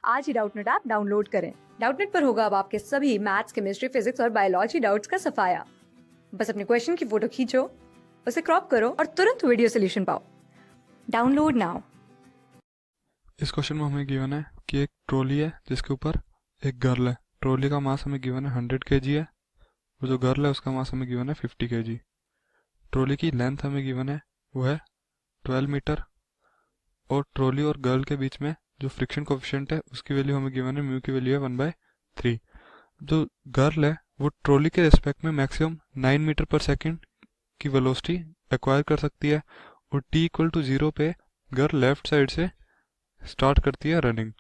आज ही Doubtnut app download करें। Doubtnut पर होगा अब आपके सभी मैथ्स, केमिस्ट्री, फिजिक्स और बायोलॉजी डाउट्स का सफाया। बस अपने क्वेश्चन की फोटो खींचो, उसे क्रॉप करो और तुरंत वीडियो सोल्यूशन पाओ। Download now. इस क्वेश्चन में हमें गिवन है कि एक ट्रॉली है जिसके ऊपर एक गर्ल है। ट्रॉली का मास हमें गिवन है 100 kg है और जो गर्ल है उसका मास हमें गिवन है 50 kg। ट्रॉली की लेंथ हमें गिवन है वो है 12 मीटर और ट्रॉली और गर्ल के बीच में जो फ्रिक्शन कोफिशिएंट है उसकी वैल्यू हमें गिवन है, म्यू की वैल्यू है 1/3। जो गर्ल है वो ट्रॉली के रिस्पेक्ट में मैक्सिमम 9 मीटर पर सेकेंड की वेलोसिटी एक्वायर कर सकती है और t=0 पे गर्ल लेफ्ट साइड से स्टार्ट करती है रनिंग।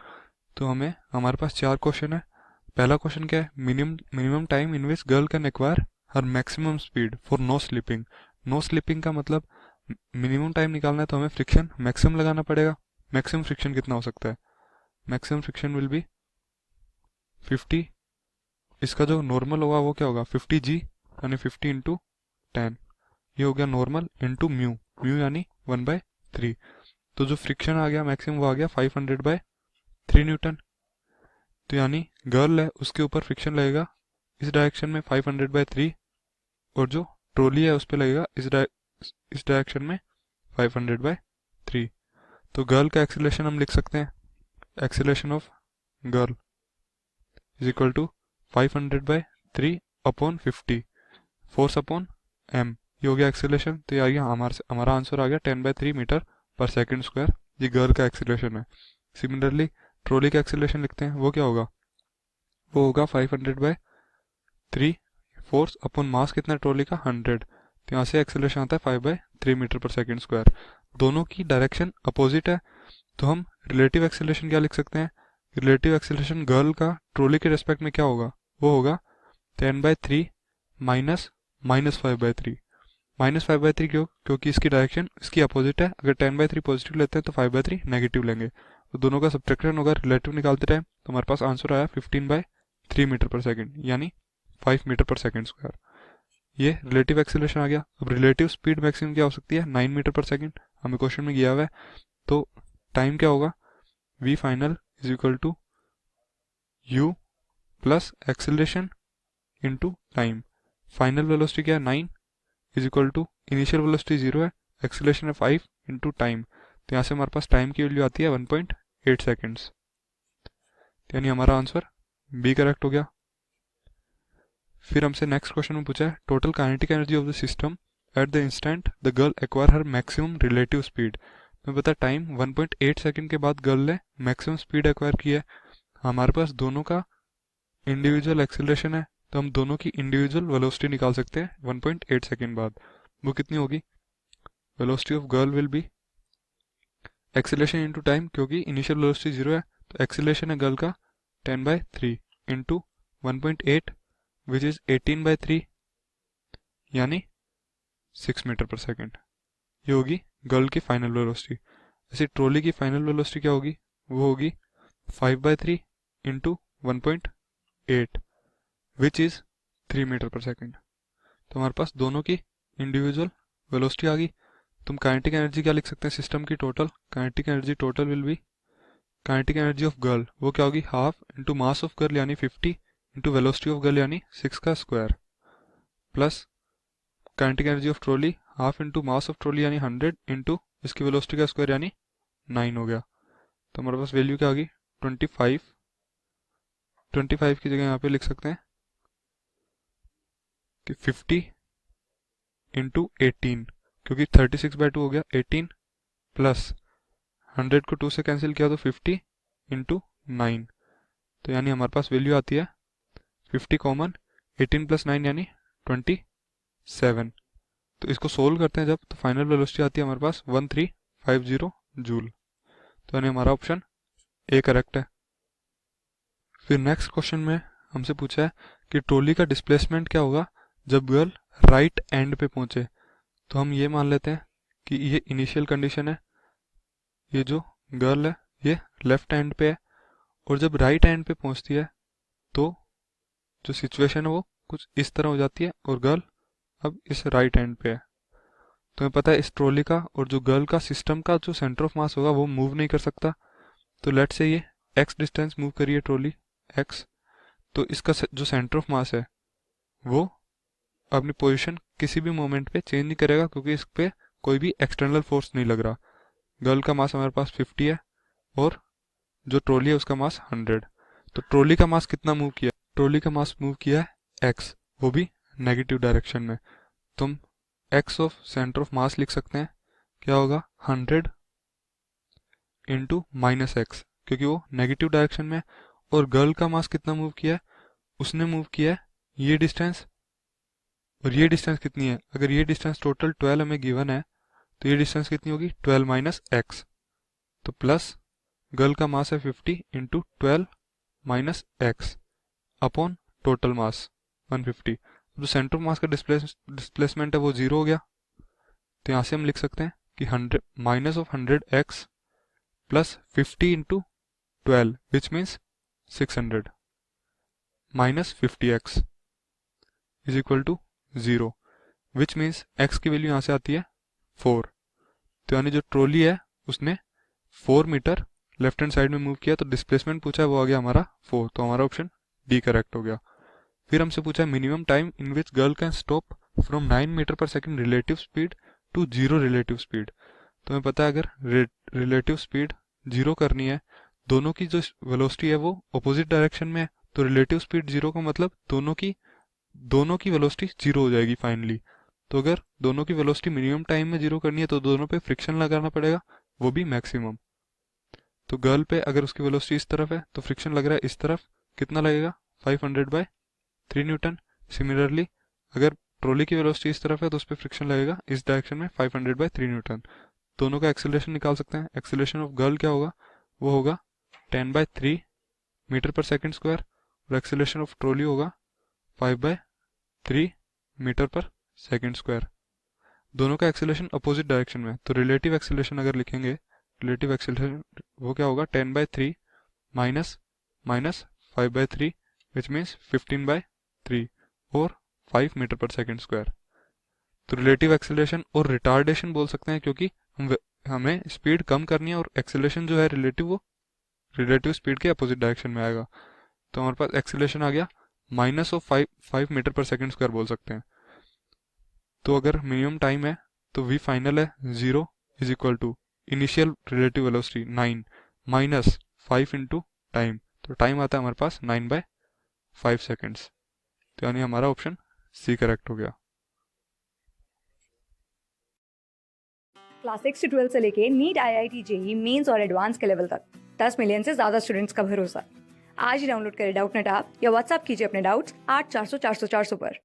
तो हमारे पास 4 क्वेश्चन है। पहला क्वेश्चन क्या है, minimum time in which girl can acquire her maximum speed for no slipping. No slipping का मतलब मिनिमम टाइम निकालना है तो हमें फ्रिक्शन मैक्सिमम लगाना पड़ेगा। मैक्सिमम फ्रिक्शन कितना हो सकता है, मैक्सिमम फ्रिक्शन विल बी 50। इसका जो नॉर्मल होगा वो क्या होगा 50g यानी 50 इंटू 10। ये हो गया नॉर्मल इंटू म्यू, म्यू यानी 1/3। तो जो फ्रिक्शन आ गया मैक्सिमम वो आ गया 500/3 न्यूटन। तो यानी गर्ल है उसके ऊपर फ्रिक्शन लगेगा इस डायरेक्शन में 500/3 और जो ट्रॉली है उस पर लगेगा इस डायरेक्शन में 500/3। तो गर्ल का एक्सीलरेशन हम लिख सकते हैं, acceleration of girl is equal to 500/3 upon 50 force upon m। ये हो गया एक्सीलरेशन। तो ये आ गया हमारा आंसर आ गया 10/3 मीटर पर सेकेंड स्क्वायर। ये गर्ल का एक्सीलरेशन है। सिमिलरली ट्रॉली का एक्सीलरेशन लिखते हैं, वो क्या होगा, वो होगा 500/3 फोर्स अपॉन मास कितना है ट्रॉली का 100। तो यहाँ से एक्सेलरेशन आता है 5/3 मीटर पर सेकेंड स्क्वायर। दोनों की डायरेक्शन अपोजिट है तो हम रिलेटिव एक्सेलरेशन क्या लिख सकते हैं, रिलेटिव एक्सेलरेशन गर्ल का ट्रॉली के रेस्पेक्ट में क्या होगा, वो होगा 10/3 माइनस -5/3। -5/3 क्यों, क्योंकि इसकी डायरेक्शन इसकी अपोजिट है। अगर 10/3 पॉजिटिव लेते हैं तो 5/3 नेगेटिव लेंगे। तो दोनों का सब्ट्रैक्शन होगा रिलेटिव निकालते टाइम। तो हमारे पास आंसर आया 15/3 मीटर पर सेकेंड यानी 5 मीटर पर सेकेंड स्क्वायर। ये रिलेटिव एक्सेलरेशन आ गया। अब रिलेटिव स्पीड मैक्सिमम क्या हो सकती है 9 मीटर पर सेकेंड, हमें क्वेश्चन में दिया हुआ है। तो टाइम क्या होगा, v final is equal to u plus acceleration into time. Final velocity क्या है 9 is equal to initial velocity 0 है, एक्सेलरेशन है 5 इंटू टाइम। तो यहाँ से हमारे पास टाइम की वैल्यू आती है 1.8 सेकेंड्स। यानी हमारा आंसर बी करेक्ट हो गया। फिर हमसे नेक्स्ट क्वेश्चन में पूछा है total kinetic energy of the system at the instant the girl acquire her maximum relative speed. मैं बता टाइम 1.8 सेकंड के बाद गर्ल ने मैक्सिमम स्पीड एक्वायर की है। हमारे पास दोनों का इंडिविजुअल एक्सेलरेशन है तो हम दोनों की इंडिविजुअल वेलोसिटी निकाल सकते हैं 1.8 सेकंड बाद। वो कितनी होगी, velocity of girl will be acceleration into time, क्योंकि इनिशियल वेलोसिटी 0 है तो एक्सेलरेशन है गर्ल का 10/3 इंटू 1.8 विच इज 18/3 यानी 6 मीटर पर सेकेंड। ये होगी गर्ल की फाइनल वेलोसिटी। ऐसे ट्रॉली की फाइनल वेलोसिटी क्या होगी, वो होगी 5/3 into 1.8 which is 3 metre per second. तो हमारे पास दोनों की इंडिविजुअल वेलोसिटी आ गई। तुम काइनेटिक एनर्जी क्या लिख सकते हैं, सिस्टम की total kinetic energy total will be kinetic energy of girl, वो क्या होगी half into mass of girl यानी 50 इंटू वेलोसिटी ऑफ गर्ल यानी 6 का square plus kinetic energy of trolley half into mass of trolley यानी 100 into इसकी velocity का square यानी 9 हो गया। तो हमारे पास वैल्यू क्या आ गई 25। 25 की जगह यहाँ पे लिख सकते हैं कि 50 इंटू 18, क्योंकि 36/2 हो गया 18 प्लस 100 को 2 से कैंसिल किया तो 50 इंटू 9। तो यानी हमारे पास वैल्यू आती है 50 कॉमन 18 प्लस 9 यानी 27। तो इसको सोल्व करते हैं जब तो फाइनल वेलोसिटी आती है हमारे पास 1350 जूल। तो यानी हमारा ऑप्शन ए करेक्ट है। फिर नेक्स्ट क्वेश्चन में हमसे पूछा है कि ट्रॉली का डिस्प्लेसमेंट क्या होगा जब गर्ल राइट एंड पे पहुंचे। तो हम ये मान लेते हैं कि ये इनिशियल कंडीशन है, ये जो गर्ल है ये लेफ्ट एंड पे है और जब राइट एंड पे पहुंचती है तो जो सिचुएशन है वो कुछ इस तरह हो जाती है और गर्ल अब इस राइट एंड पे है। तुम्हें पता है इस ट्रॉली का और जो गर्ल का सिस्टम का जो सेंटर ऑफ मास होगा वो मूव नहीं कर सकता। तो लेट्स से ये x डिस्टेंस मूव करी है ट्रॉली x, तो इसका जो सेंटर ऑफ मास है वो अपनी पोजीशन किसी भी मोमेंट पे चेंज नहीं करेगा, क्योंकि इस पे कोई भी एक्सटर्नल फोर्स नहीं लग रहा। गर्ल का मास हमारे पास 50 है और जो ट्रॉली है उसका मास 100। तो ट्रॉली का मास कितना मूव किया? ट्रॉली का मास मूव किया है x, वो भी नेगेटिव डायरेक्शन में। तुम x of centre of mass लिख सकते हैं, क्या होगा 100 इंटू माइनस एक्स, क्योंकि वो नेगेटिव डायरेक्शन में। और गर्ल का मास कितना मूव किया है? उसने मूव किया है ये डिस्टेंस, और ये डिस्टेंस कितनी है? अगर ये डिस्टेंस टोटल 12 हमें गिवन है तो ये डिस्टेंस कितनी होगी? 12 माइनस एक्स। तो प्लस गर्ल का मास है 50 into 12 minus x upon total mass 150। जो सेंटर ऑफ मास का डिस्प्लेसमेंट है वो 0 हो गया। तो यहाँ से हम लिख सकते हैं कि 100 minus of 100x plus 50 into 12 which means 600 minus 50x is equal to 0, which means x की वैल्यू यहाँ से आती है 4। तो यानी जो ट्रॉली है उसने 4 मीटर लेफ्ट हैंड साइड में मूव किया, तो डिस्प्लेसमेंट पूछा है वो आ गया हमारा 4, तो हमारा ऑप्शन डी करेक्ट हो गया। फिर हमसे पूछा है minimum time in which girl can stop from 9 metre per second relative speed to 0 relative speed. तो हमें पता है अगर रिलेटिव स्पीड 0 करनी है, दोनों की जो वेलोसिटी है वो अपोजिट डायरेक्शन में है, तो रिलेटिव स्पीड 0 का मतलब दोनों की वेलोसिटी 0 हो जाएगी फाइनली। तो अगर दोनों की वेलोसिटी मिनिमम टाइम में 0 करनी है तो दोनों पे फ्रिक्शन लगाना पड़ेगा, वो भी मैक्सिमम। तो गर्ल पे अगर उसकी वेलोसिटी इस तरफ है तो फ्रिक्शन लग रहा है इस तरफ, कितना लगेगा? 500/3 न्यूटन। सिमिलरली अगर ट्रॉली की वेलोसिटी इस तरफ है तो उस पर फ्रिक्शन लगेगा इस डायरेक्शन में 500/3 न्यूटन। दोनों का एक्सेलरेशन निकाल सकते हैं। एक्सेलरेशन ऑफ गर्ल क्या होगा? वो होगा 10/3 मीटर पर सेकेंड स्क्वायर, और एक्सेलरेशन ऑफ ट्रॉली होगा 5/3 मीटर पर सेकेंड स्क्वायर। दोनों का एक्सेलरेशन अपोजिट डायरेक्शन में, तो रिलेटिव एक्सेलरेशन अगर लिखेंगे, रिलेटिव एक्सेलरेशन वो क्या होगा? 10/3 माइनस 5/3 विच मीन्स 15/3 और 5 मीटर पर सेकेंड स्क्वायर। तो रिलेटिव एक्सेलरेशन और रिटार्डेशन बोल सकते हैं, क्योंकि हमें स्पीड कम करनी है और एक्सेलरेशन जो है रिलेटिव वो रिलेटिव स्पीड के अपोजिट डायरेक्शन में आएगा। तो हमारे पास एक्सेलरेशन आ गया minus of 5 metre per second square बोल सकते हैं। तो अगर मिनिमम टाइम है तो वी फाइनल है 0 is equal to initial relative velocity 9 minus 5 into time, तो टाइम आता है हमारे पास 9/5 सेकेंड्स। तो यानी हमारा ऑप्शन सी करेक्ट हो गया। क्लास 6 से 12 से लेके नीट, IIT, JEE मेंस और एडवांस के लेवल तक 10 मिलियन से ज्यादा स्टूडेंट्स का भरोसा। आज ही डाउनलोड करें डाउटनेट ऐप या व्हाट्सएप कीजिए अपने डाउट्स 8400 400 400 पर।